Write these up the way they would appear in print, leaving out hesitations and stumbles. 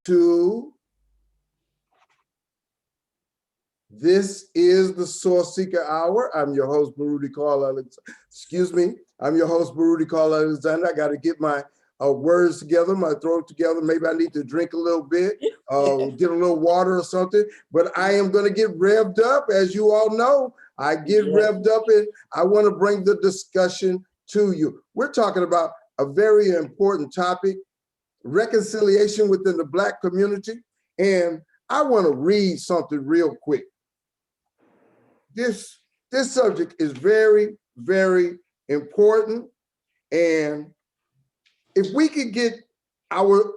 to This is the Sourceseeker Hour. I'm your host, Baruti Carl Alexander. Excuse me. I'm your host, Baruti Carl Alexander. I got to get my words together, my throat together. Maybe I need to drink a little bit, get a little water or something. But I am going to get revved up. As you all know, I get revved up, and I want to bring the discussion to you. We're talking about a very important topic, reconciliation within the Black community. And I want to read something real quick. This subject is very, very important. And if we could get our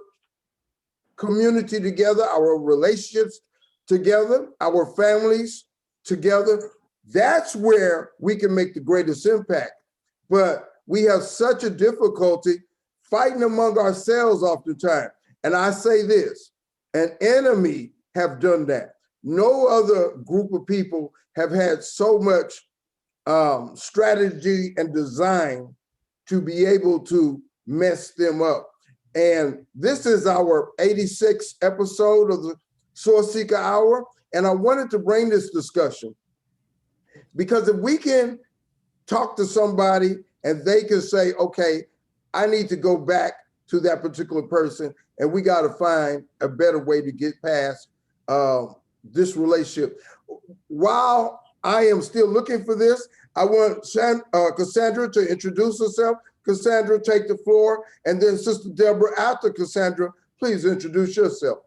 community together, our relationships together, our families together, that's where we can make the greatest impact. But we have such a difficulty fighting among ourselves oftentimes. And I say this, an enemy have done that. No other group of people have had so much strategy and design to be able to mess them up. And this is our 86th episode of the Sourceseeker Hour. And I wanted to bring this discussion because if we can talk to somebody and they can say, okay, I need to go back to that particular person and we got to find a better way to get past this relationship. While I am still looking for this, I want Cassandra to introduce herself. Cassandra, take the floor. And then Sister Deborah, after Cassandra, please introduce yourself.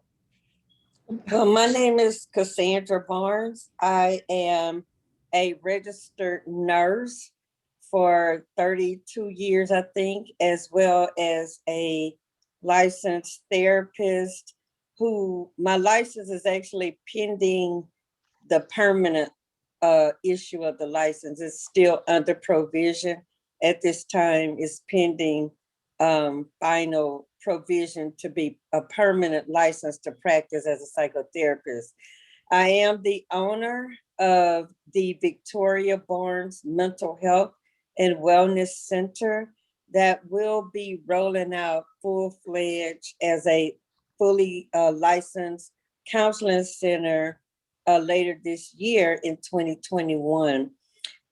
Well, my name is Cassandra Barnes. I am a registered nurse for 32 years, I think, as well as a licensed therapist who my license is actually pending the permanent issue of the license. Is still under provision at this time. It's pending final provision to be a permanent license to practice as a psychotherapist. I am the owner of the Victoria Barnes Mental Health and Wellness Center that will be rolling out full-fledged as a fully licensed counseling center later this year in 2021.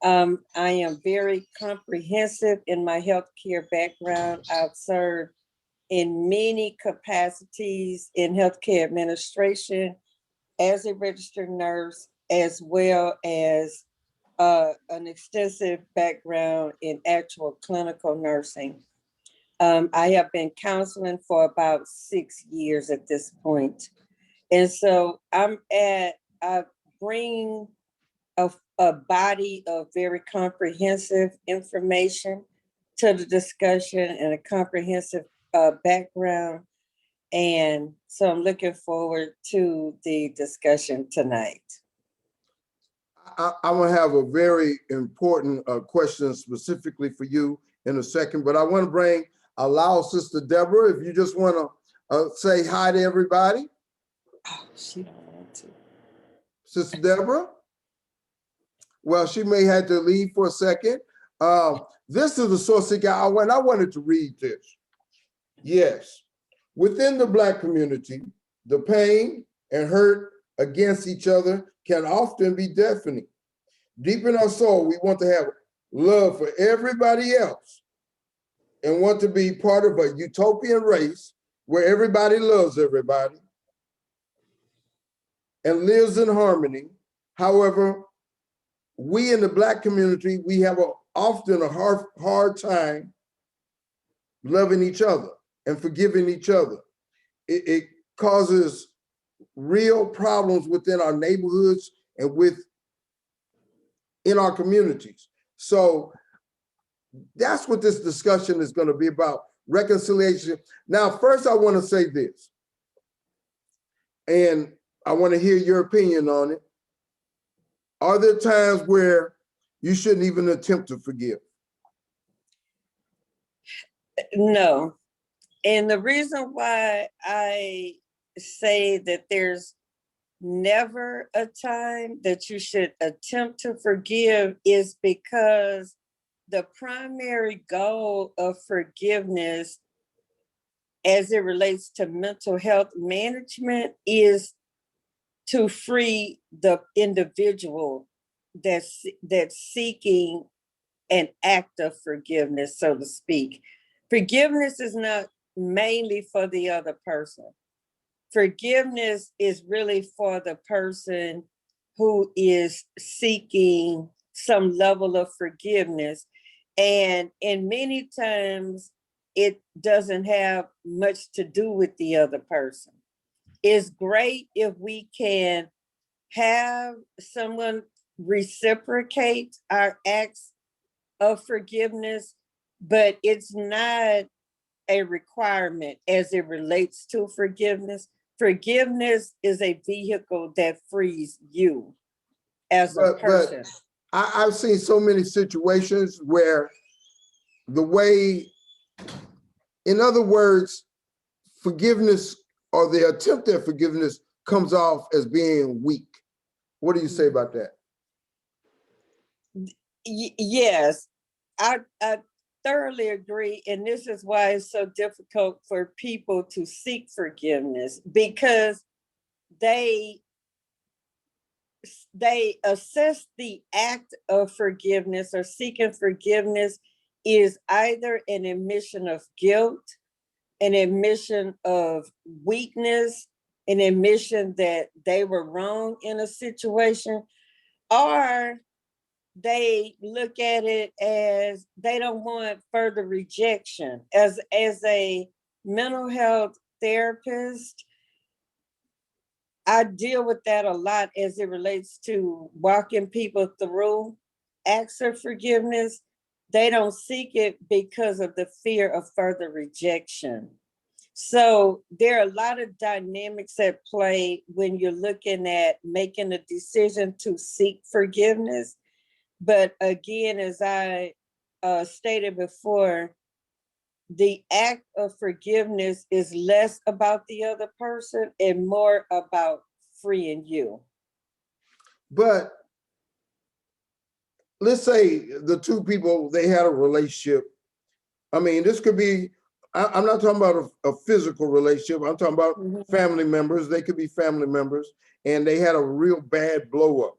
I am very comprehensive in my healthcare background. I've served in many capacities in healthcare administration as a registered nurse, as well as an extensive background in actual clinical nursing. I have been counseling for about 6 years at this point. And so I bring a body of very comprehensive information to the discussion and a comprehensive background. And so I'm looking forward to the discussion tonight. I will have a very important question specifically for you in a second, but I want to allow Sister Deborah, if you just want to say hi to everybody. Oh, she don't want to. Sister Deborah? Well, she may have to leave for a second. This is the Sourceseeker Hour, and I wanted to read this. Yes, within the Black community, the pain and hurt against each other can often be deafening. Deep in our soul, we want to have love for everybody else and want to be part of a utopian race where everybody loves everybody and lives in harmony. However, we in the Black community, we have often a hard time loving each other and forgiving each other. It causes real problems within our neighborhoods and in our communities. So that's what this discussion is going to be about, reconciliation. Now, first I want to say this, and I want to hear your opinion on it. Are there times where you shouldn't even attempt to forgive? No. And the reason why I say that there's never a time that you should attempt to forgive is because the primary goal of forgiveness as it relates to mental health management is to free the individual that's seeking an act of forgiveness, so to speak. Forgiveness is not mainly for the other person. Forgiveness is really for the person who is seeking some level of forgiveness. And many times it doesn't have much to do with the other person. It's great if we can have someone reciprocate our acts of forgiveness, but it's not a requirement as it relates to forgiveness. Forgiveness is a vehicle that frees you as a person. I've seen so many situations where the way, in other words, forgiveness or the attempt at forgiveness comes off as being weak. What do you say about that? Yes, I thoroughly agree. And this is why it's so difficult for people to seek forgiveness, because they assess the act of forgiveness or seeking forgiveness is either an admission of guilt, an admission of weakness, an admission that they were wrong in a situation, or they look at it as they don't want further rejection. As a mental health therapist, I deal with that a lot as it relates to walking people through acts of forgiveness. They don't seek it because of the fear of further rejection. So there are a lot of dynamics at play when you're looking at making a decision to seek forgiveness. But again, as I stated before, the act of forgiveness is less about the other person and more about freeing you. But let's say the two people, they had a relationship. I mean, this could be, I'm not talking about a physical relationship. I'm talking about family members. They could be family members, and they had a real bad blow up,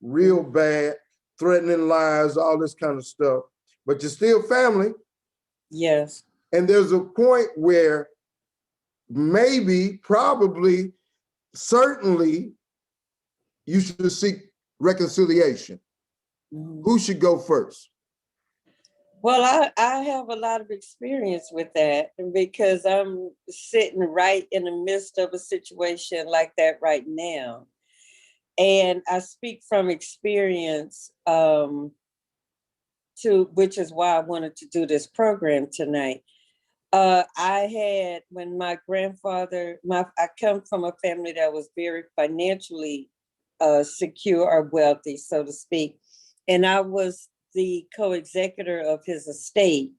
real bad, threatening lies, all this kind of stuff. But you're still family. Yes. And there's a point where maybe, probably, certainly, you should seek reconciliation. Who should go first? Well, I have a lot of experience with that because I'm sitting right in the midst of a situation like that right now. And I speak from experience, which is why I wanted to do this program tonight. I had, when my grandfather, I come from a family that was very financially secure or wealthy, so to speak. And I was the co-executor of his estate.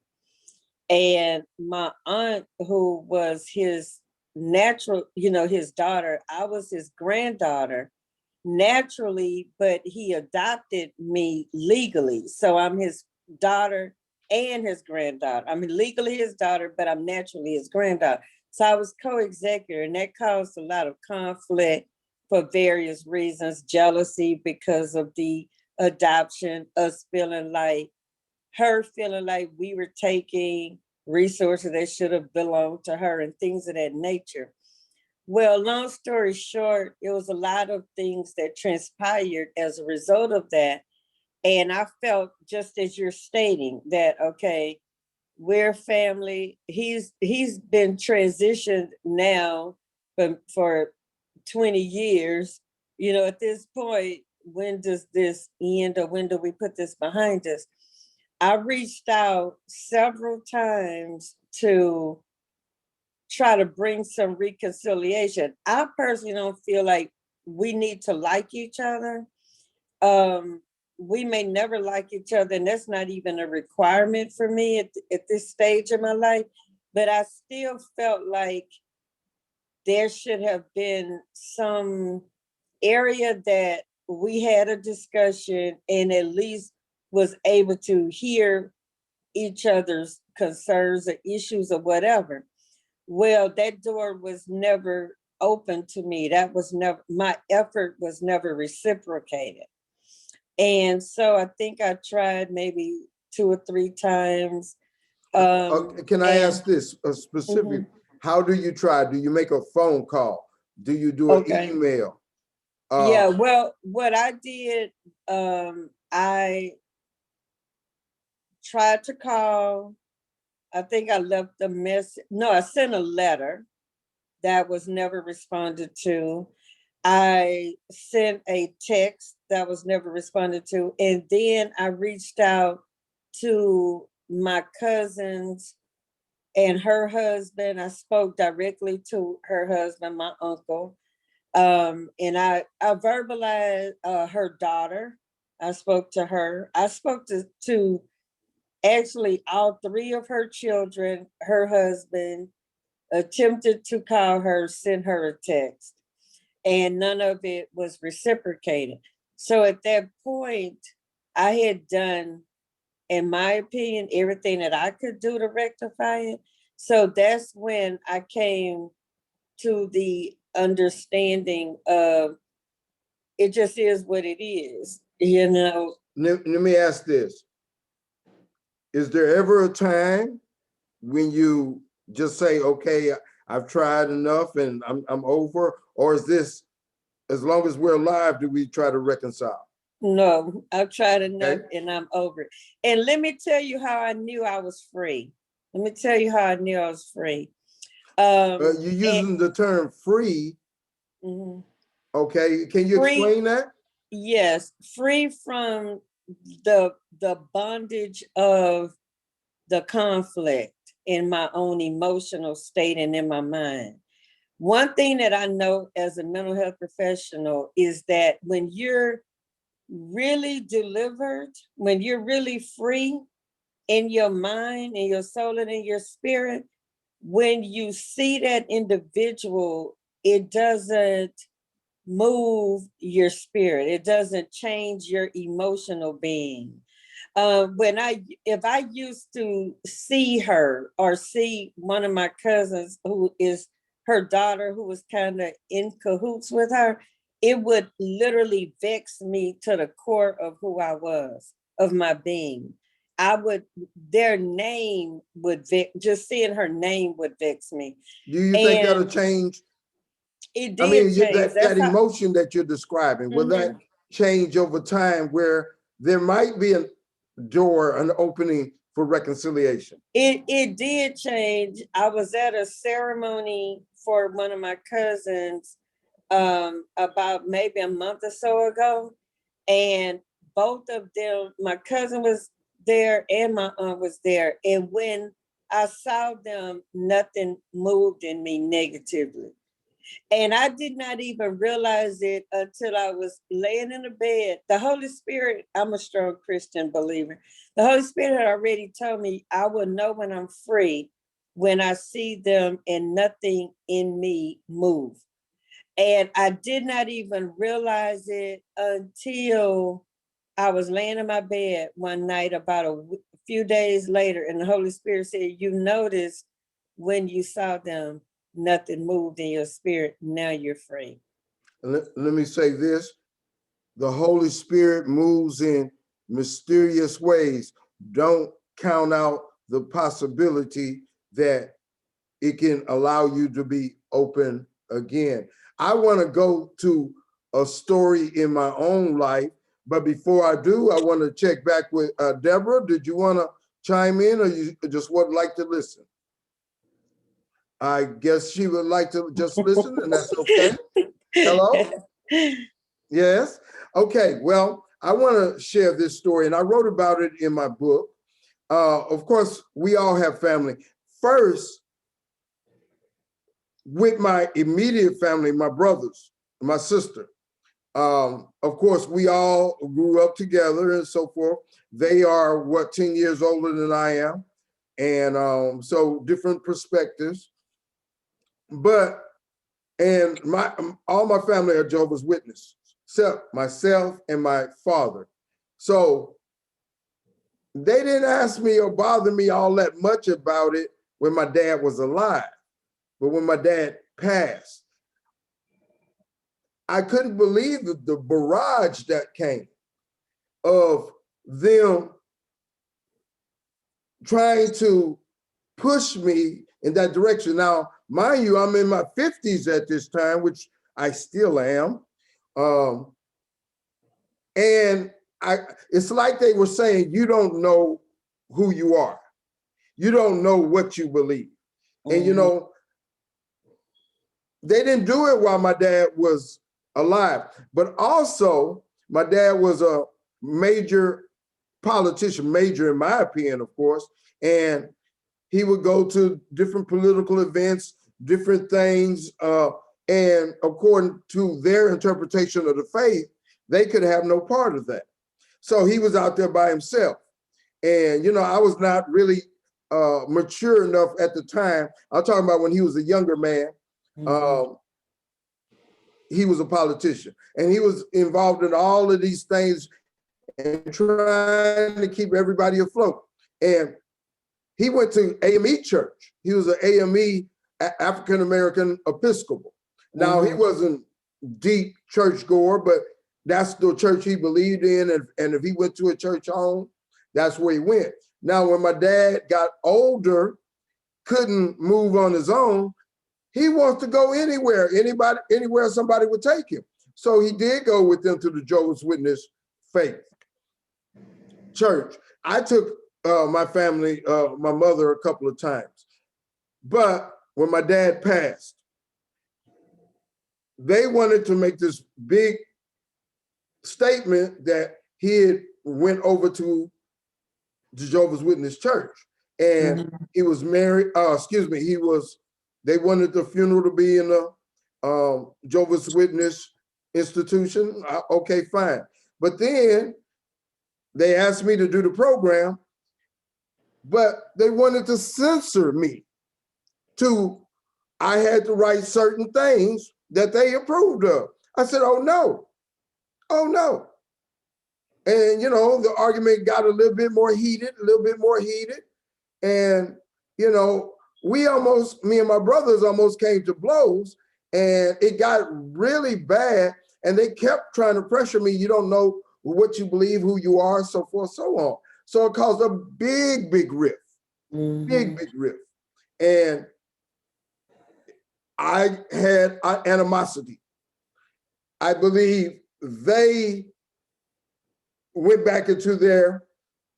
And my aunt, who was his natural, his daughter, I was his granddaughter naturally, but he adopted me legally. So I'm his daughter and his granddaughter. I'm legally his daughter, but I'm naturally his granddaughter. So I was co-executor, and that caused a lot of conflict for various reasons, jealousy because of the adoption, us feeling like, her feeling like we were taking resources that should have belonged to her and things of that nature. Well, long story short, it was a lot of things that transpired as a result of that. And I felt, just as you're stating, that, okay, we're family. He's been transitioned now for 20 years. At this point, when does this end, or when do we put this behind us? I reached out several times to try to bring some reconciliation. I personally don't feel like we need to like each other. We may never like each other, and that's not even a requirement for me at this stage of my life. But I still felt like there should have been some area that we had a discussion and at least was able to hear each other's concerns or issues or whatever. Well, that door was never open to me. That was never, my effort was never reciprocated. And so I think I tried maybe 2 or 3 times. Can I And ask this specific? mhm, How do you try? Do you make a phone call? Do you do an okay. email? Yeah, well, what I did, I tried to call. I think I left a message. No, I sent a letter that was never responded to. I sent a text that was never responded to. And then I reached out to my cousins and her husband. I spoke directly to her husband, my uncle. And I verbalized her daughter. I spoke to her. I spoke to actually all 3 of her children, her husband, attempted to call her, send her a text, and none of it was reciprocated. So at that point, I had done, in my opinion, everything that I could do to rectify it. So that's when I came to the understanding of it just is what it is, you know. Let me ask this. Is there ever a time when you just say, okay, I've tried enough and I'm over? Or is this, as long as we're alive, do we try to reconcile? No, I've tried enough Okay. and I'm over it. And let me tell you how I knew I was free. Let me tell you how I knew I was free. You're And using the term free. mhm. Okay. Can you Free, explain that? yes, free from the bondage of the conflict in my own emotional state and in my mind. One thing that I know as a mental health professional is that when you're really delivered, when you're really free in your mind, in your soul, and in your spirit, when you see that individual, it doesn't move your spirit. It doesn't change your emotional being. If I used to see her or see one of my cousins who is her daughter, who was kind of in cahoots with her, it would literally vex me to the core of who I was, of my being. Their name would vex, just seeing her name would vex me. Do you think that'll And change? it I did mean, change. that That's how. emotion that you're describing, will that Mhm. change over time where there might be a door, an opening for reconciliation? It did change. I was at a ceremony for one of my cousins about maybe a month or so ago, and both of them, my cousin was there and my aunt was there, and when I saw them, nothing moved in me negatively. And I did not even realize it until I was laying in the bed. The Holy Spirit, I'm a strong Christian believer. The Holy Spirit had already told me I will know when I'm free when I see them and nothing in me move. And I did not even realize it until I was laying in my bed one night about a few days later, and the Holy Spirit said, "You noticed when you saw them, nothing moved in your spirit. Now you're free." Let me say this. The Holy Spirit moves in mysterious ways. Don't count out the possibility that it can allow you to be open again. I want to go to a story in my own life, but before I do, I want to check back with Deborah. Did you want to chime in, or you just would like to listen? I guess she would like to just listen, and that's okay. Hello? Yes. Okay. Well, I want to share this story, and I wrote about it in my book. Of course, we all have family. First, with my immediate family, my brothers, my sister. Of course, we all grew up together and so forth. They are what 10 years older than I am, and so different perspectives. But and my all my family are Jehovah's Witnesses, except myself and my father. So they didn't ask me or bother me all that much about it when my dad was alive. but when my dad passed, I couldn't believe the barrage that came of them trying to push me in that direction. Now, mind you, I'm in my 50s at this time, which I still am. And it's like they were saying, you don't know who you are. You don't know what you believe. And, you know, they didn't do it while my dad was alive. But also, my dad was a major politician, major in my opinion, of course. And he would go to different political events, different things. And according to their interpretation of the faith, they could have no part of that. So he was out there by himself. And, you know, I was not really mature enough at the time. I'm talking about when he was a younger man. He was a politician, and he was involved in all of these things and trying to keep everybody afloat. And he went to AME church. He was an AME, African American Episcopal. Now, he wasn't deep church goer, but that's the church he believed in. And if he went to a church home, that's where he went. Now, when my dad got older, couldn't move on his own, he wants to go anywhere, anywhere somebody would take him. So he did go with them to the Jehovah's Witness faith church. I took my family, my mother, a couple of times. But when my dad passed, they wanted to make this big statement that he had went over to the Jehovah's Witness church. And he was married, they wanted the funeral to be in a Jehovah's Witness institution. Okay, fine. But then they asked me to do the program, but they wanted to censor me I had to write certain things that they approved of. I said, oh no. And, you know, the argument got a little bit more heated. And, you know, me and my brothers almost came to blows, and it got really bad. And they kept trying to pressure me. You don't know what you believe, who you are, so forth, so on. So it caused a big rift, big rift. And I had animosity. I believe they went back into their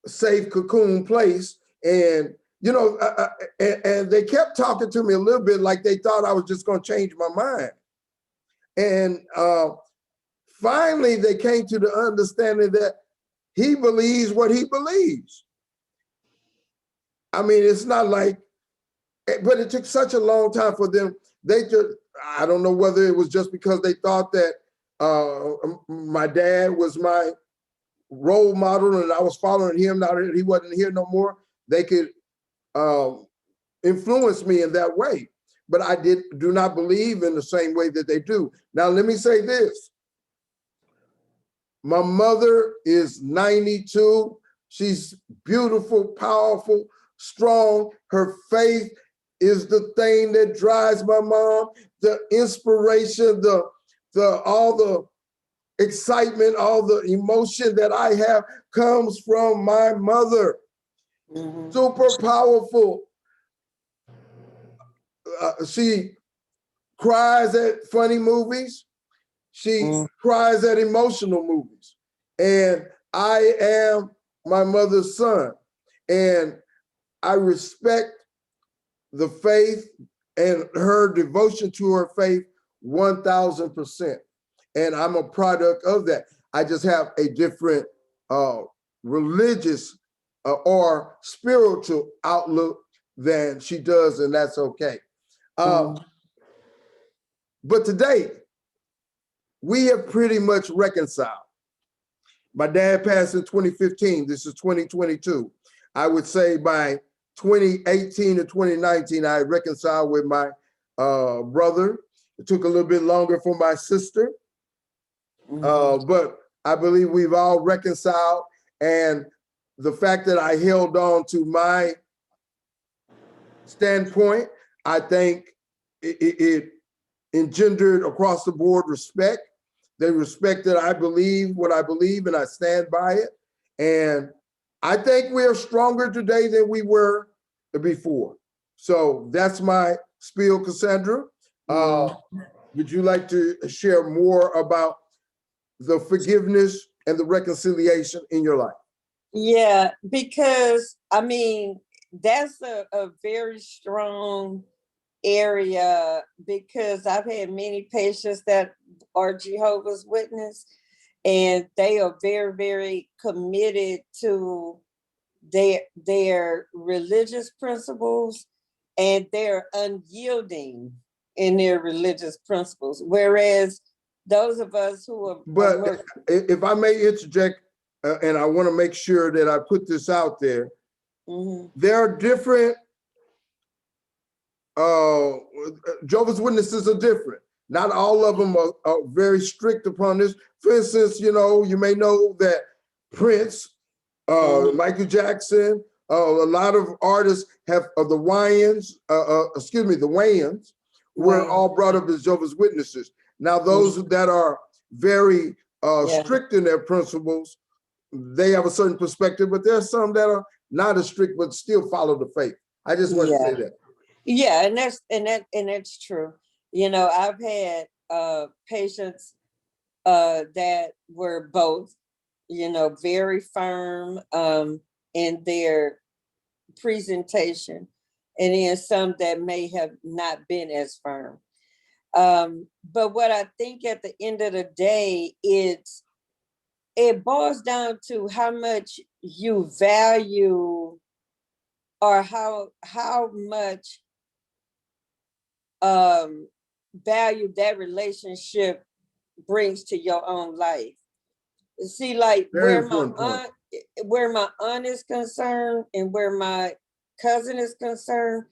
safe cocoon place, and you know, and they kept talking to me a little bit like they thought I was just going to change my mind. And finally, they came to the understanding that he believes what he believes. I mean, it's not like, but it took such a long time for them. I don't know whether it was just because they thought that my dad was my role model and I was following him. Now that he wasn't here no more, they could influence me in that way. But I do not believe in the same way that they do. Now, let me say this. My mother is 92. She's beautiful, powerful, strong. Her faith is the thing that drives my mom. The inspiration, all the excitement, all the emotion that I have comes from my mother. Super powerful. She cries at funny movies. She cries at emotional movies. And I am my mother's son. And I respect the faith and her devotion to her faith 1000%. And I'm a product of that. I just have a different religious or spiritual outlook than she does, and that's okay. But today, we have pretty much reconciled. My dad passed in 2015. This is 2022. I would say by 2018 to 2019, I reconciled with my brother. It took a little bit longer for my sister, but I believe we've all reconciled. And the fact that I held on to my standpoint, I think it engendered across the board respect. They respected I believe what I believe, and I stand by it. And I think we are stronger today than we were before. So that's my spiel, Cassandra. Would you like to share more about the forgiveness and the reconciliation in your life? Yeah, because I mean, that's a very strong area, because I've had many patients that are Jehovah's Witness, and they are very, very committed to their religious principles, and they're unyielding in their religious principles. Whereas those of us who are But if I may interject, and I want to make sure that I put this out there, there are different, Jehovah's Witnesses are different. Not all of them are very strict upon this. For instance, you may know that Prince, Michael Jackson, a lot of artists have the Wayans, the Wayans were all brought up as Jehovah's Witnesses. Now, those that are very strict in their principles, they have a certain perspective, but there are some that are not as strict, but still follow the faith. I just want to say that. Yeah, and that's true. I've had patients that were both, very firm in their presentation, and then some that may have not been as firm. But what I think at the end of the day, it boils down to how much you value, or how much value that relationship brings to your own life. See, like where my aunt is concerned and where my cousin is concerned,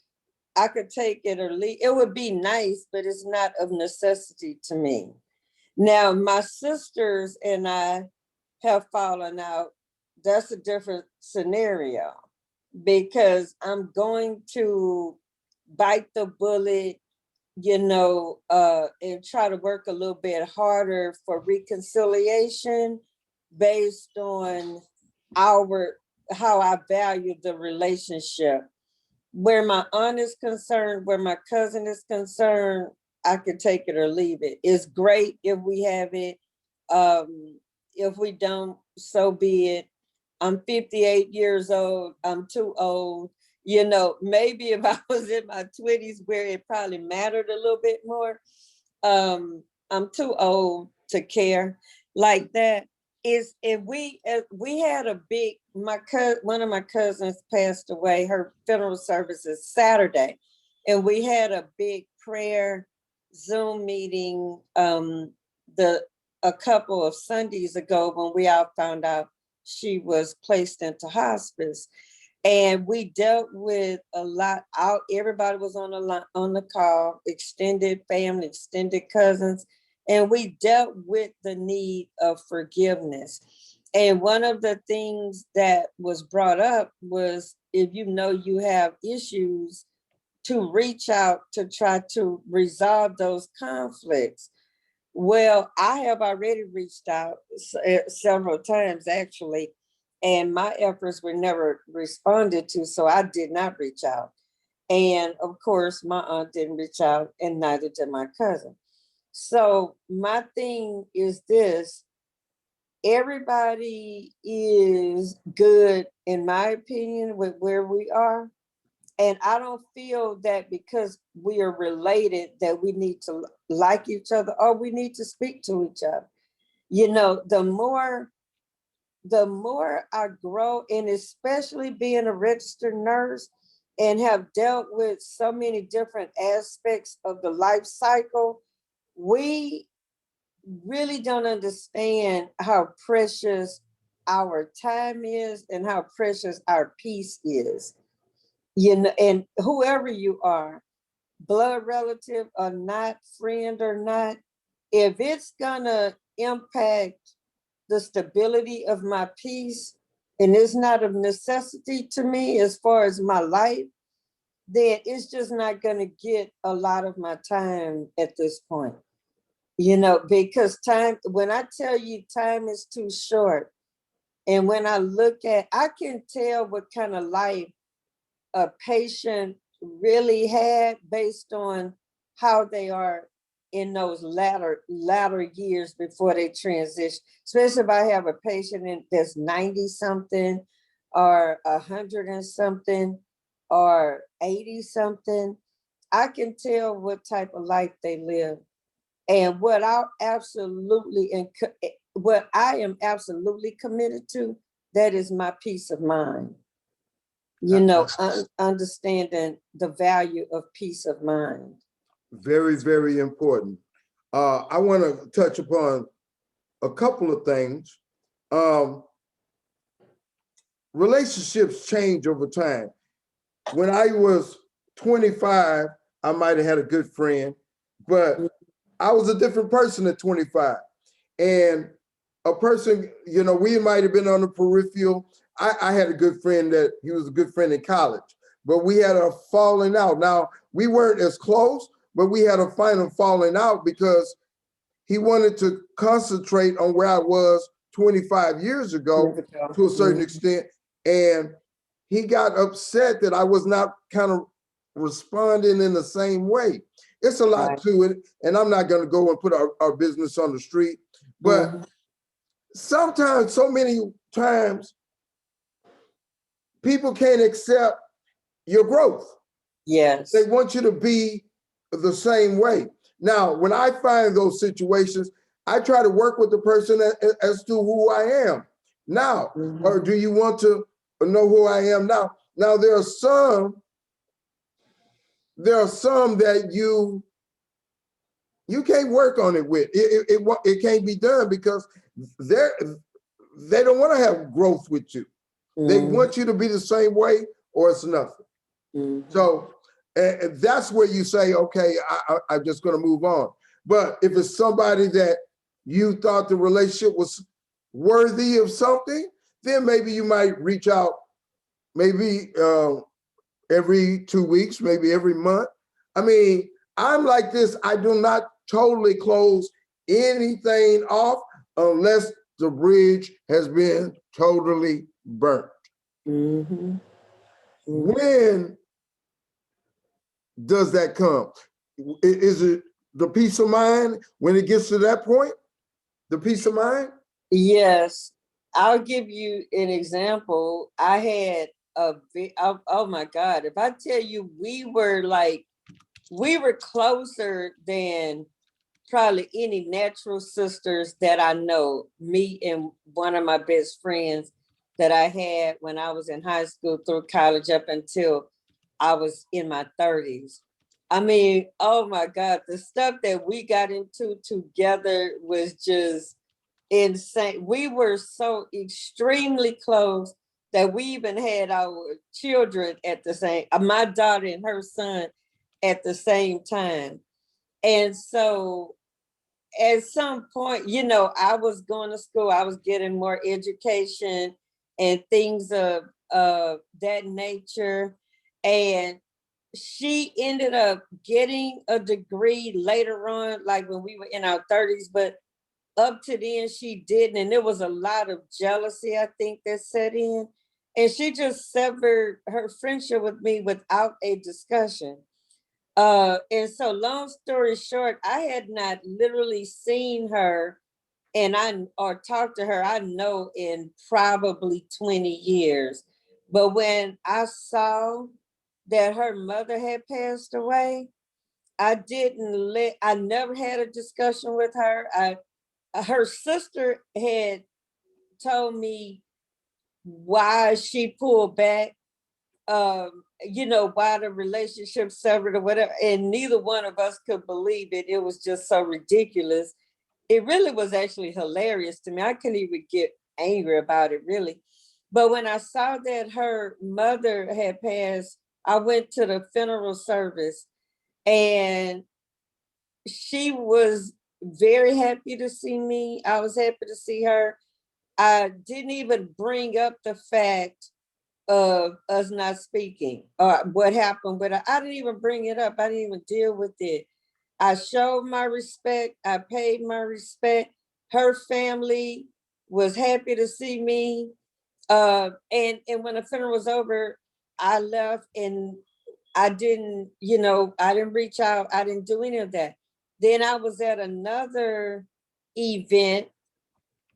I could take it or leave. It would be nice, but it's not of necessity to me. Now, my sisters and I have fallen out. That's a different scenario, because I'm going to bite the bullet, and try to work a little bit harder for reconciliation based on how I value the relationship. Where my aunt is concerned, where my cousin is concerned, I can take it or leave it. It's great if we have it. If we don't, so be it. I'm 58 years old. I'm too old. Maybe if I was in my 20s, where it probably mattered a little bit more. I'm too old to care like that. Is if we had a big, one of my cousins passed away. Her funeral service is Saturday, and we had a big prayer Zoom meeting a couple of Sundays ago, when we all found out she was placed into hospice. And we dealt with a lot. Everybody was on the call, extended family, extended cousins, and we dealt with the need of forgiveness. And one of the things that was brought up was, if you have issues, to reach out to try to resolve those conflicts. Well, I have already reached out several times, actually, and my efforts were never responded to, so I did not reach out. And of course, my aunt didn't reach out, and neither did my cousin. So my thing is this: everybody is good, in my opinion, with where we are. And I don't feel that because we are related that we need to like each other, or we need to speak to each other. The more I grow, and especially being a registered nurse and have dealt with so many different aspects of the life cycle, we really don't understand how precious our time is and how precious our peace is. And whoever you are, blood relative or not, friend or not, if it's gonna impact the stability of my peace, and it's not of necessity to me as far as my life, then it's just not going to get a lot of my time at this point. You know, because time, when I tell you time is too short, and when I look at, I can tell what kind of life a patient really had based on how they are in those latter years before they transition. Especially if I have a patient that's 90 something or 100 and something or 80 something, I can tell what type of life they live. And what what I am absolutely committed to, that is my peace of mind. You know, understanding the value of peace of mind. Very, very important. I want to touch upon a couple of things. Relationships change over time. When I was 25, I might have had a good friend, but I was a different person at 25. And a person, you know, we might have been on the peripheral. I had a good friend that he was a good friend in college, but we had a falling out. Now, we weren't as close, but we had a final falling out because he wanted to concentrate on where I was 25 years ago to a certain extent. And he got upset that I was not kind of responding in the same way. It's a lot to it. And I'm not going to go and put our business on the street. But sometimes, so many times, people can't accept your growth. Yes. They want you to be the same way. Now, when I find those situations, I try to work with the person as to who I am now. Or do you want to know who I am now? Now, there are some that you can't work on it with. It can't be done because they don't want to have growth with you. They want you to be the same way or it's nothing. So that's where you say, okay, I'm just going to move on. But if it's somebody that you thought the relationship was worthy of something, then maybe you might reach out, maybe every 2 weeks, maybe every month. I mean, I'm like this. I do not totally close anything off unless the bridge has been totally burnt. When does that come? Is it the peace of mind when it gets to that point? The peace of mind? Yes. I'll give you an example. I had oh my God, if I tell you we were closer than probably any natural sisters that I know, me and one of my best friends that I had when I was in high school through college up until I was in my 30s. I mean, oh my God, the stuff that we got into together was just insane. We were so extremely close that we even had our children at the same, my daughter and her son at the same time. And so at some point, you know, I was going to school, I was getting more education and things of that nature. And she ended up getting a degree later on, like when we were in our 30s, but up to then she didn't. And there was a lot of jealousy, I think, that set in. And she just severed her friendship with me without a discussion. And so long story short, I had not literally seen her or talked to her, I know, in probably 20 years. But when I saw that her mother had passed away, I never had a discussion with her. Her sister had told me why she pulled back, you know, why the relationship severed or whatever. And neither one of us could believe it. It was just so ridiculous. It really was actually hilarious to me. I couldn't even get angry about it, really. But when I saw that her mother had passed, I went to the funeral service and she was very happy to see me. I was happy to see her. I didn't even bring up the fact of us not speaking or what happened with her. I didn't even bring it up. I didn't even deal with it. I showed my respect. I paid my respect. Her family was happy to see me. And when the funeral was over, I left and I didn't, I didn't reach out. I didn't do any of that. Then I was at another event,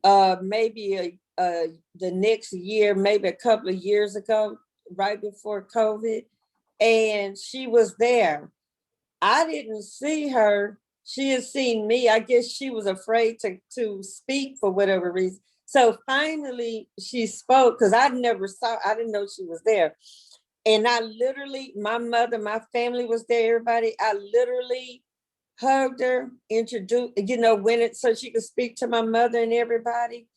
maybe the next year, maybe a couple of years ago, right before COVID, and she was there. I didn't see her. She had seen me. I guess she was afraid to speak for whatever reason. So finally she spoke because I didn't know she was there. And I literally, my mother, my family was there, everybody. I literally hugged her, introduced, went it so she could speak to my mother and everybody,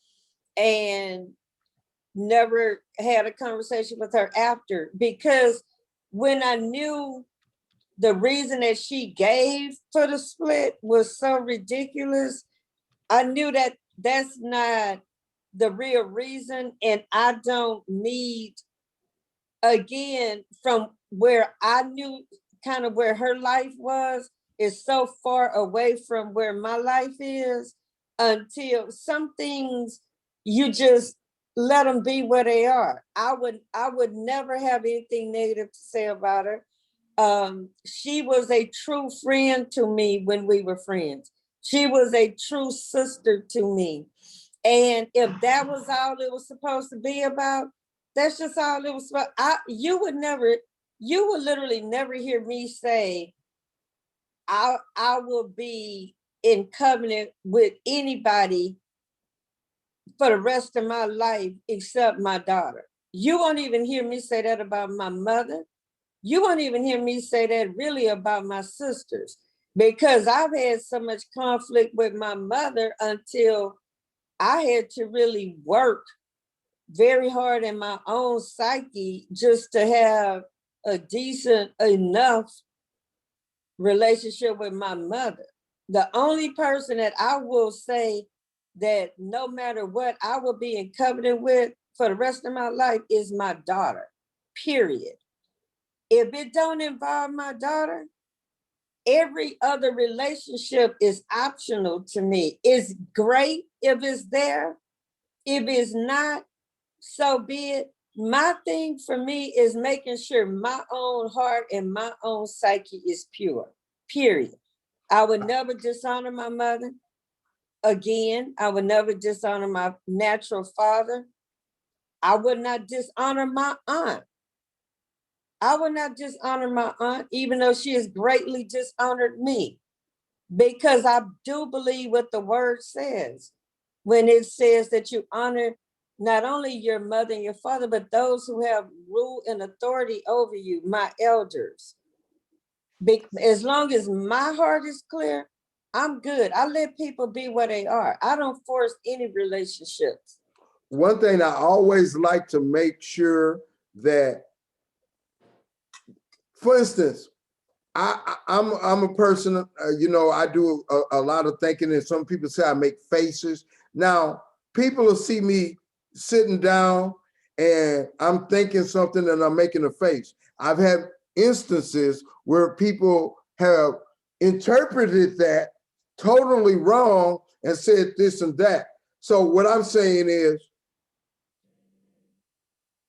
and never had a conversation with her after, because when I knew the reason that she gave for the split was so ridiculous, I knew that that's not the real reason. And I don't need, again, from where I knew kind of where her life was, is so far away from where my life is, until some things you just let them be where they are. I would never have anything negative to say about her. She was a true friend to me when we were friends. She was a true sister to me. And if that was all it was supposed to be about, that's just all it was about. You would literally never hear me say, I will be in covenant with anybody for the rest of my life except my daughter. You won't even hear me say that about my mother. You won't even hear me say that really about my sisters, because I've had so much conflict with my mother until I had to really work very hard in my own psyche just to have a decent enough relationship with my mother. The only person that I will say that no matter what, I will be in covenant with for the rest of my life is my daughter, period. If it don't involve my daughter, every other relationship is optional to me. It's great if it's there. If it's not, so be it. My thing for me is making sure my own heart and my own psyche is pure, period. I would never dishonor my mother. Again, I would never dishonor my natural father. I would not dishonor my aunt. I would not dishonor my aunt, even though she has greatly dishonored me, because I do believe what the word says when it says that you honor not only your mother and your father, but those who have rule and authority over you, my elders. As long as my heart is clear, I'm good. I let people be where they are. I don't force any relationships. One thing I always like to make sure that, for instance, I'm a person, I do a lot of thinking, and some people say I make faces. Now, people will see me sitting down and I'm thinking something and I'm making a face. I've had instances where people have interpreted that totally wrong and said this and that. So what I'm saying is,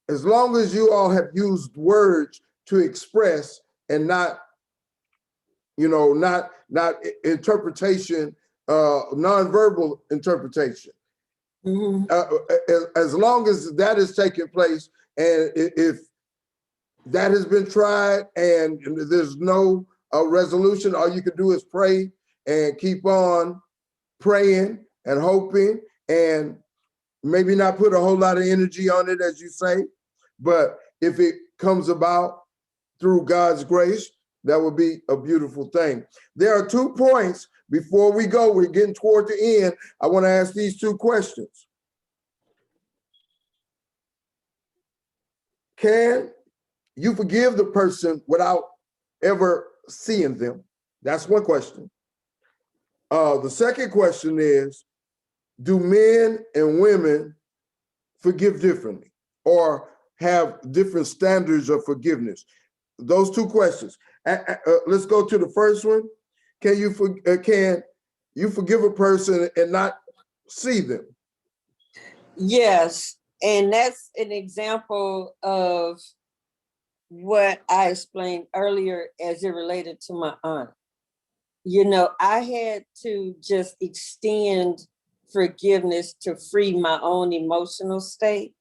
as long as you all have used words to express and not not interpretation, nonverbal interpretation. Mhm. As long as that is taking place, and if that has been tried and there's no resolution, all you can do is pray and keep on praying and hoping, and maybe not put a whole lot of energy on it, as you say. But if it comes about through God's grace, that would be a beautiful thing. There are 2 points before we go. We're getting toward the end. I want to ask these 2 questions. Can you forgive the person without ever seeing them? That's one question. The second question is, do men and women forgive differently? Or have different standards of forgiveness? Those two questions. Let's go to the first one. Can you forgive a person and not see them? Yes, and that's an example of what I explained earlier as it related to my aunt. You know, I had to just extend forgiveness to free my own emotional state.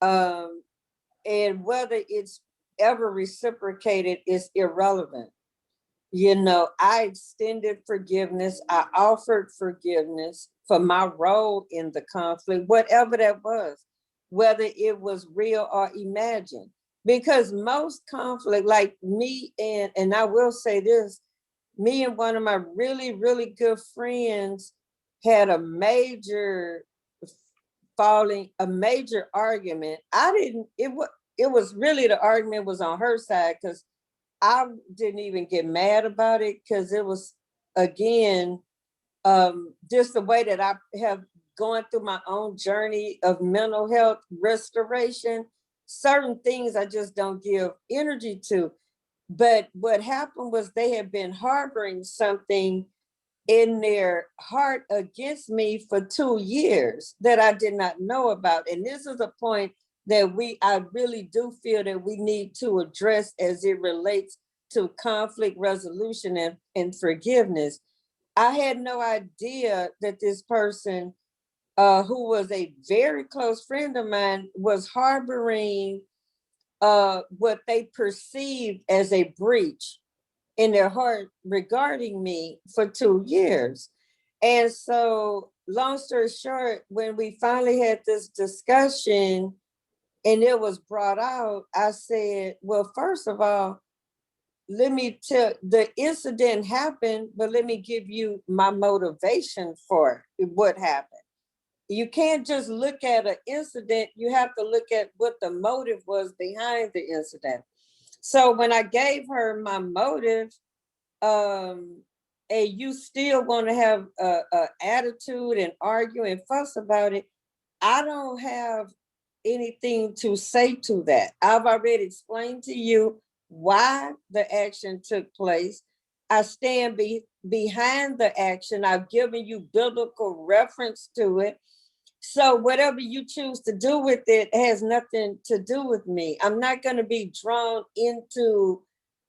And whether it's ever reciprocated is irrelevant. You know, I extended forgiveness. I offered forgiveness for my role in the conflict, whatever that was, whether it was real or imagined. Because most conflict, like me and I will say this, me and one of my really, really good friends had a major argument. It was really, the argument was on her side, because I didn't even get mad about it, because it was, again, just the way that I have gone through my own journey of mental health restoration. Certain things I just don't give energy to. But what happened was they had been harboring something in their heart against me for 2 years that I did not know about. And this is a point that I really do feel that we need to address as it relates to conflict resolution and forgiveness. I had no idea that this person, who was a very close friend of mine, was harboring what they perceived as a breach in their heart regarding me for 2 years. And so, long story short, when we finally had this discussion and it was brought out, I said, well, first of all, let me tell, the incident happened, but let me give you my motivation for what happened. You can't just look at an incident, you have to look at what the motive was behind the incident. So when I gave her my motive, and you still want to have a attitude and argue and fuss about it, I don't have anything to say to that. I've already explained to you why the action took place. I stand behind the action. I've given you biblical reference to it. So whatever you choose to do with it has nothing to do with me. I'm not going to be drawn into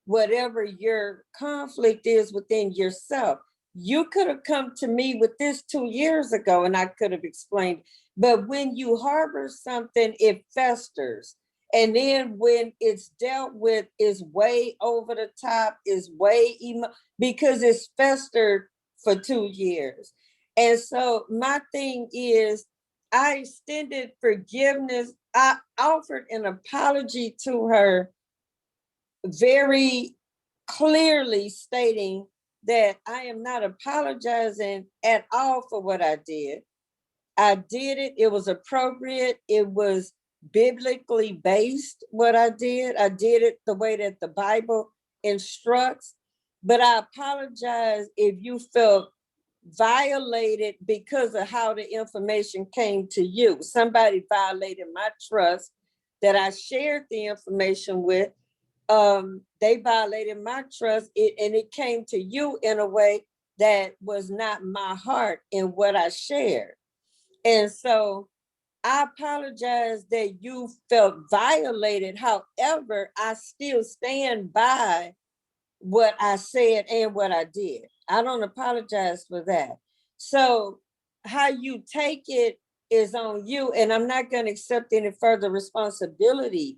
whatever your conflict is within yourself. You could have come to me with this 2 years ago and I could have explained. But when you harbor something, it festers. And then when it's dealt with, is way over the top, is way because it's festered for 2 years. And so my thing is, I extended forgiveness. I offered an apology to her, very clearly stating that I am not apologizing at all for what I did. I did it. It was appropriate. It was biblically based, what I did. I did it the way that the Bible instructs. But I apologize if you felt violated because of how the information came to you. Somebody violated my trust that I shared the information with. They violated my trust, and it came to you in a way that was not my heart in what I shared. And so I apologize that you felt violated. However, I still stand by what I said and what I did. I don't apologize for that. So how you take it is on you, and I'm not going to accept any further responsibility.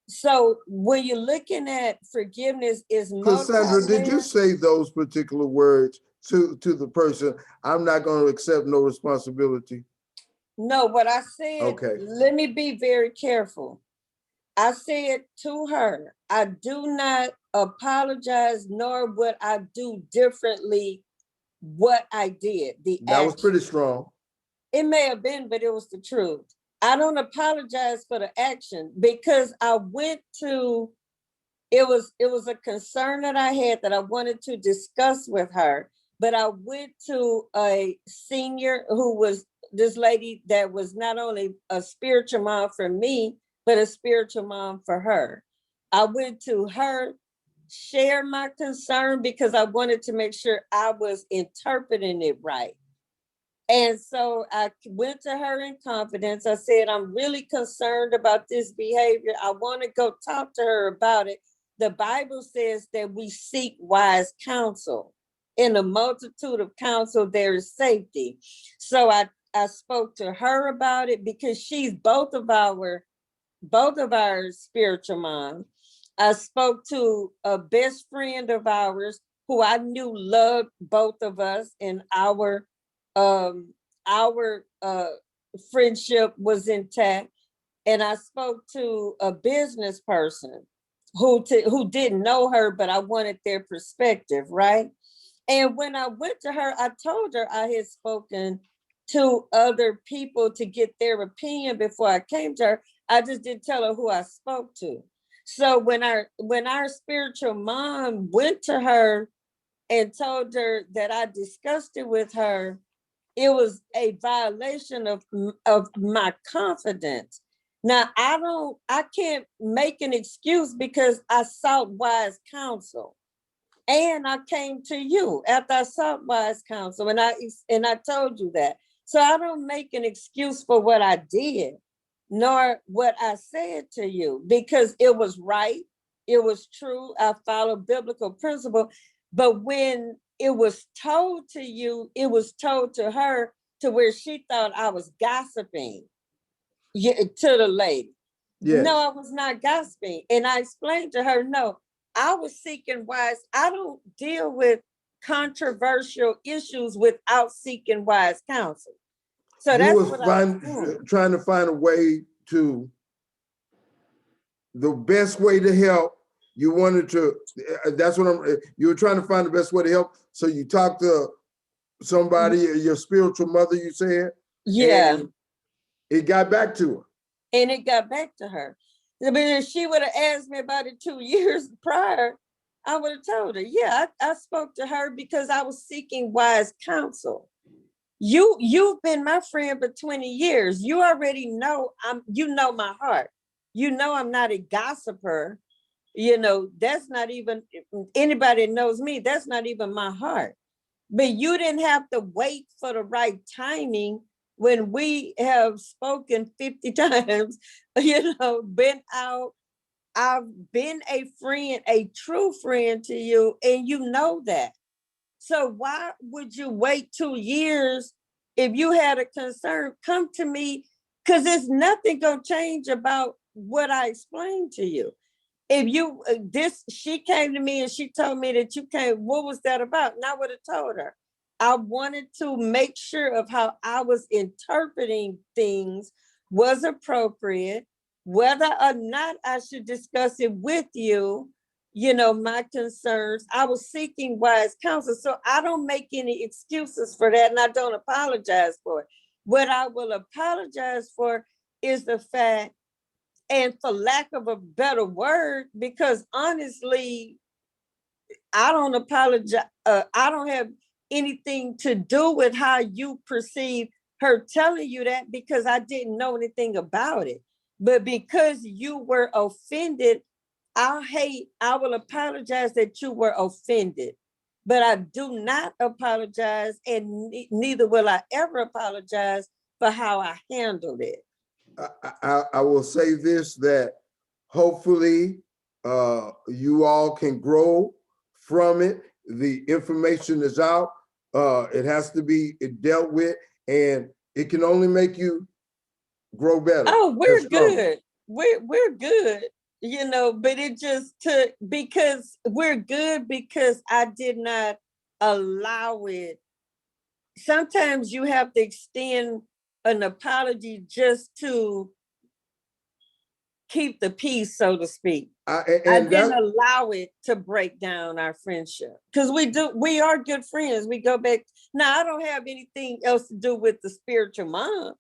So when you're looking at forgiveness is Cassandra, did you say those particular words to the person? I'm not going to accept no responsibility. No, what I said, okay. Let me be very careful. I said to her, I do not apologize, nor would I do differently what I did. That was pretty strong. It may have been, but it was the truth. I don't apologize for the action, because I went to, it was a concern that I had that I wanted to discuss with her, but I went to a senior who was this lady that was not only a spiritual mom for me, but a spiritual mom for her. I went to her, share my concern because I wanted to make sure I was interpreting it right. And so I went to her in confidence. I said, I'm really concerned about this behavior. I want to go talk to her about it. The Bible says that we seek wise counsel. In a multitude of counsel, there is safety. So I spoke to her about it because she's both of our spiritual moms. I spoke to a best friend of ours who I knew loved both of us, and our friendship was intact. And I spoke to a business person who didn't know her, but I wanted their perspective, right? And when I went to her, I told her I had spoken to other people to get their opinion before I came to her. I just didn't tell her who I spoke to. So when our spiritual mom went to her and told her that I discussed it with her, it was a violation of my confidence. Now I can't make an excuse because I sought wise counsel. And I came to you after I sought wise counsel, and I told you that. So I don't make an excuse for what I did, nor what I said to you, because it was right, it was true. I followed biblical principle. But when it was told to you, it was told to her to where she thought I was gossiping to the lady. Yes. No, I was not gossiping. And I explained to her, no, I was seeking wise. I don't deal with controversial issues without seeking wise counsel. So You that's was what I was doing. trying to find a way to, the best way to help. You wanted to, that's what you were trying to find the best way to help. So you talked to somebody, your spiritual mother, you said? Yeah. And it got back to her. And it got back to her. I mean, if she would have asked me about it 2 years prior, I would have told her, yeah, I spoke to her because I was seeking wise counsel. You've been my friend for 20 years. You already know you know my heart. You know I'm not a gossiper. You know, that's not even, anybody that knows me, that's not even my heart. But you didn't have to wait for the right timing when we have spoken 50 times, been out. I've been a friend, a true friend to you, and you know that. So why would you wait 2 years if you had a concern? Come to me, because there's nothing gonna change about what I explained to you. If you she came to me and she told me that you came, what was that about? And I would have told her. I wanted to make sure of how I was interpreting things was appropriate, whether or not I should discuss it with you, my concerns. I was seeking wise counsel. So I don't make any excuses for that, and I don't apologize for it. What I will apologize for is the fact, and for lack of a better word, because honestly, I don't apologize. I don't have anything to do with how you perceive her telling you that, because I didn't know anything about it. But because you were offended, I will apologize that you were offended. But I do not apologize, and neither will I ever apologize for how I handled it. I will say this, that hopefully you all can grow from it. The information is out. It has to be dealt with, and it can only make you grow better. Oh, we're good. We're good, but it just took, because we're good because I did not allow it. Sometimes you have to extend an apology just to keep the peace, so to speak. I didn't allow it to break down our friendship, because we are good friends. We go back. Now, I don't have anything else to do with the spiritual mom.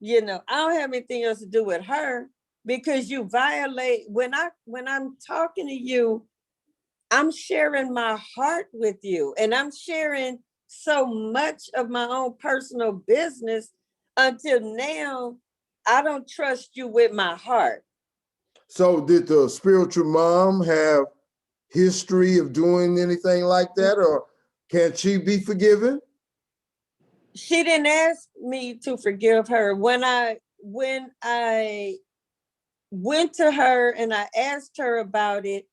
I don't have anything else to do with her, because you violate, when I'm talking to you, I'm sharing my heart with you, and I'm sharing so much of my own personal business. Until now, I don't trust you with my heart. So did the spiritual mom have history of doing anything like that, or can she be forgiven? She didn't ask me to forgive her. When I went to her and I asked her about it,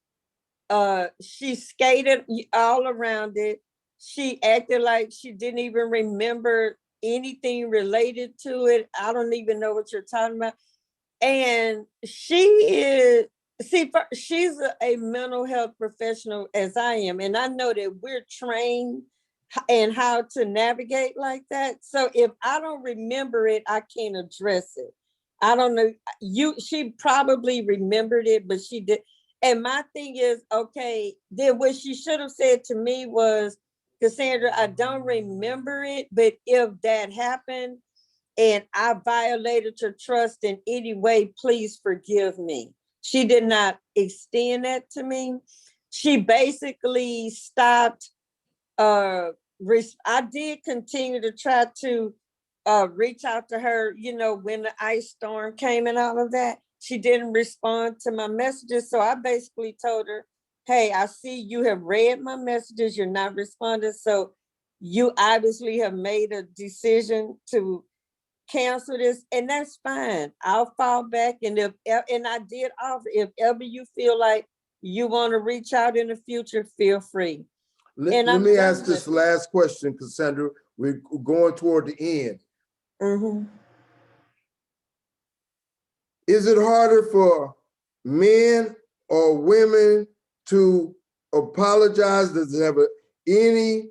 she skated all around it. She acted like she didn't even remember anything related to it. I don't even know what you're talking about. And she's a mental health professional as I am, and I know that we're trained and how to navigate like that. So if I don't remember it, I can't address it. I don't know. She probably remembered it, but she did. And my thing is, okay, then what she should have said to me was, Cassandra, I don't remember it, but if that happened and I violated your trust in any way, please forgive me. She did not extend that to me. She basically stopped. I did continue to try to reach out to her, when the ice storm came and all of that. She didn't respond to my messages. So I basically told her, hey, I see you have read my messages. You're not responding. So you obviously have made a decision to cancel this, and that's fine. I'll fall back, and I did offer, if ever you feel like you want to reach out in the future, feel free. Let And I'm me done ask this with it. last question, Cassandra. We're going toward the end. Mhm. Is it harder for men or women to apologize? Does it have any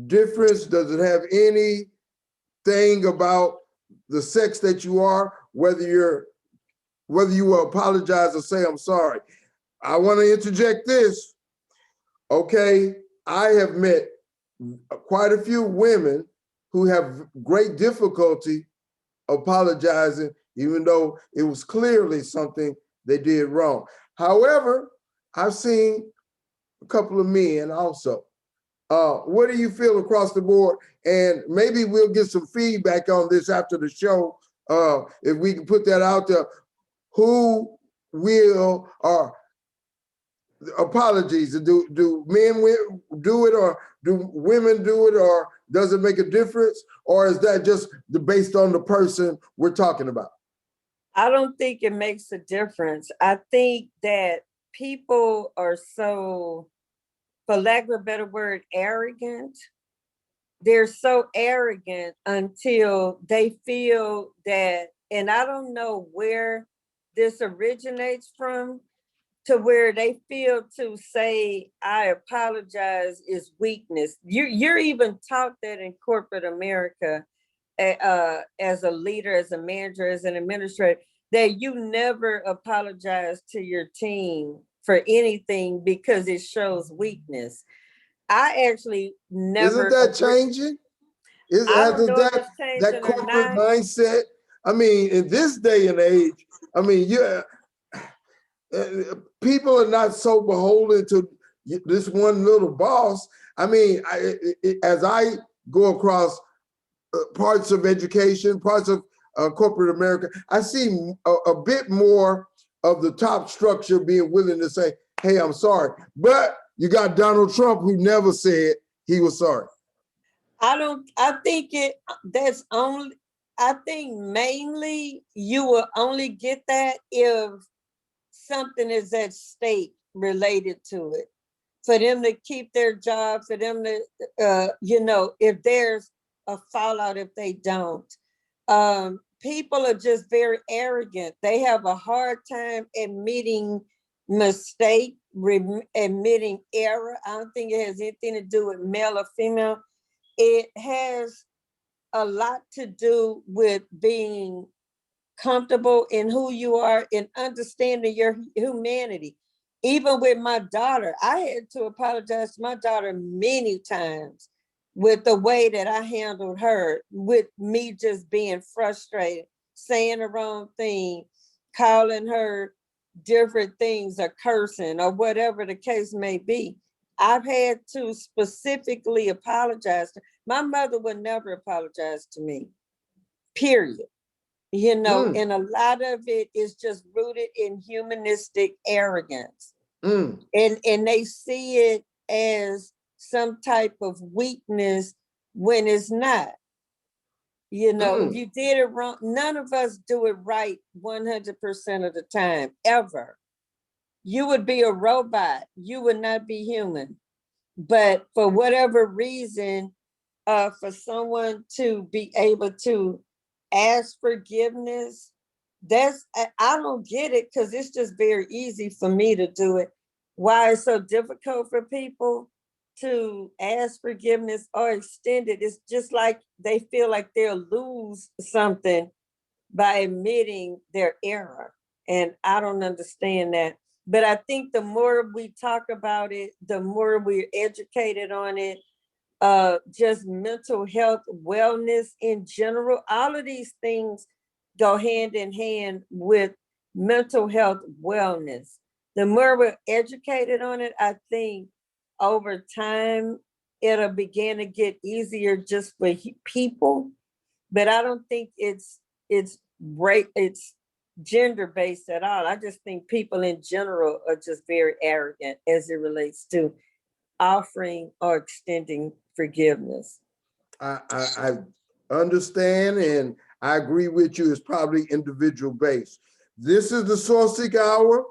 difference? Does it have anything about the sex that you are, whether you will apologize or say I'm sorry? I want to interject this. Okay, I have met quite a few women who have great difficulty apologizing, even though it was clearly something they did wrong. However, I've seen a couple of men also. What do you feel across the board? And maybe we'll get some feedback on this after the show. If we can put that out there, who will or apologies? Do men do it, or do women do it, or does it make a difference, or is that just based on the person we're talking about? I don't think it makes a difference. I think that people are so, for lack of a better word, arrogant. They're so arrogant until they feel that, and I don't know where this originates from, to where they feel to say I apologize is weakness. You're even taught that in corporate America, as a leader, as a manager, as an administrator, that you never apologize to your team for anything because it shows weakness. I actually Isn't never that agree. changing? Is I has don't know if that it's that changing or corporate not. mindset? I mean, in this day and age, I mean, people are not so beholden to this one little boss. I mean, as I go across parts of education, parts of corporate America, I see a bit more of the top structure being willing to say, hey, I'm sorry. But you got Donald Trump, who never said he was sorry. I think I think mainly you will only get that if something is at stake related to it. For them to keep their job, for them to, if there's a fallout, if they don't. People are just very arrogant. They have a hard time admitting mistake, admitting error. I don't think it has anything to do with male or female. It has a lot to do with being comfortable in who you are and understanding your humanity. Even with my daughter, I had to apologize to my daughter many times with the way that I handled her, with me just being frustrated, saying the wrong thing, calling her different things, or cursing, or whatever the case may be. I've had to specifically apologize. My mother would never apologize to me, period. you know, and a lot of it is just rooted in humanistic arrogance. And they see it as some type of weakness when it's not. You know, if you did it wrong, none of us do it right 100% of the time, ever. You would be a robot. You would not be human. But for whatever reason, for someone to be able to ask forgiveness, I don't get it, because it's just very easy for me to do it. Why it's so difficult for people to ask forgiveness or extend it? It's just like they feel like they'll lose something by admitting their error. And I don't understand that. But I think the more we talk about it, the more we're educated on it, just mental health, wellness in general, all of these things go hand in hand with mental health wellness. The more we're educated on it, I think over time, it'll begin to get easier just for people. But I don't think it's gender based at all. I just think people in general are just very arrogant as it relates to offering or extending forgiveness. I understand, and I agree with you. It's probably individual based. This is the Sourceseeker Hour.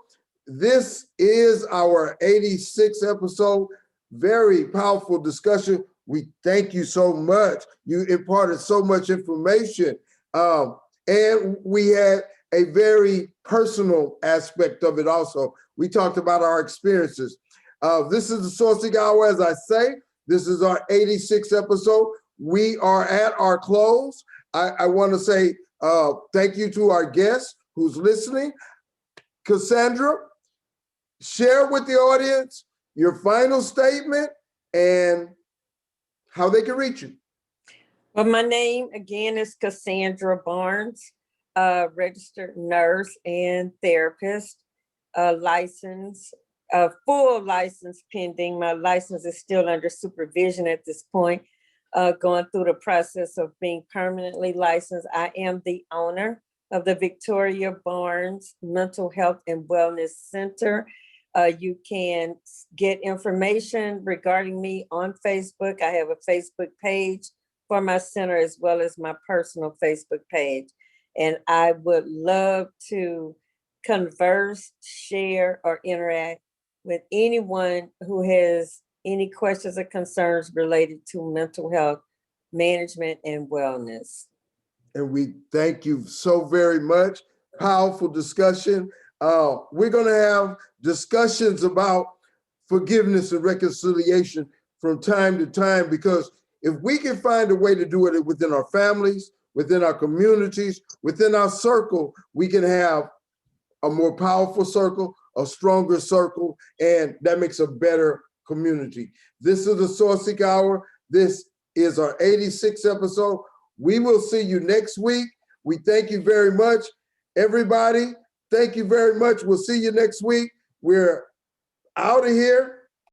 This is our 86th episode. Very powerful discussion. We thank you so much. You imparted so much information. And we had a very personal aspect of it also. We talked about our experiences. This is the Sourceseeker Hour, as I say. This is our 86th episode. We are at our close. I want to say thank you to our guest who's listening. Cassandra, share with the audience your final statement and how they can reach you. Well, my name again is Cassandra Barnes, registered nurse and therapist, licensed. Full license pending. My license is still under supervision at this point, going through the process of being permanently licensed. I am the owner of the Victoria Barnes Mental Health and Wellness Center. You can get information regarding me on Facebook. I have a Facebook page for my center as well as my personal Facebook page. And I would love to converse, share, or interact with anyone who has any questions or concerns related to mental health management and wellness. And we thank you so very much. Powerful discussion. We're going to have discussions about forgiveness and reconciliation from time to time, because if we can find a way to do it within our families, within our communities, within our circle, we can have a more powerful circle, a stronger circle, and that makes a better community. This is the Sourceseeker Hour. This is our 86th episode. We will see you next week. We thank you very much, everybody. Thank you very much. We'll see you next week. We're out of here.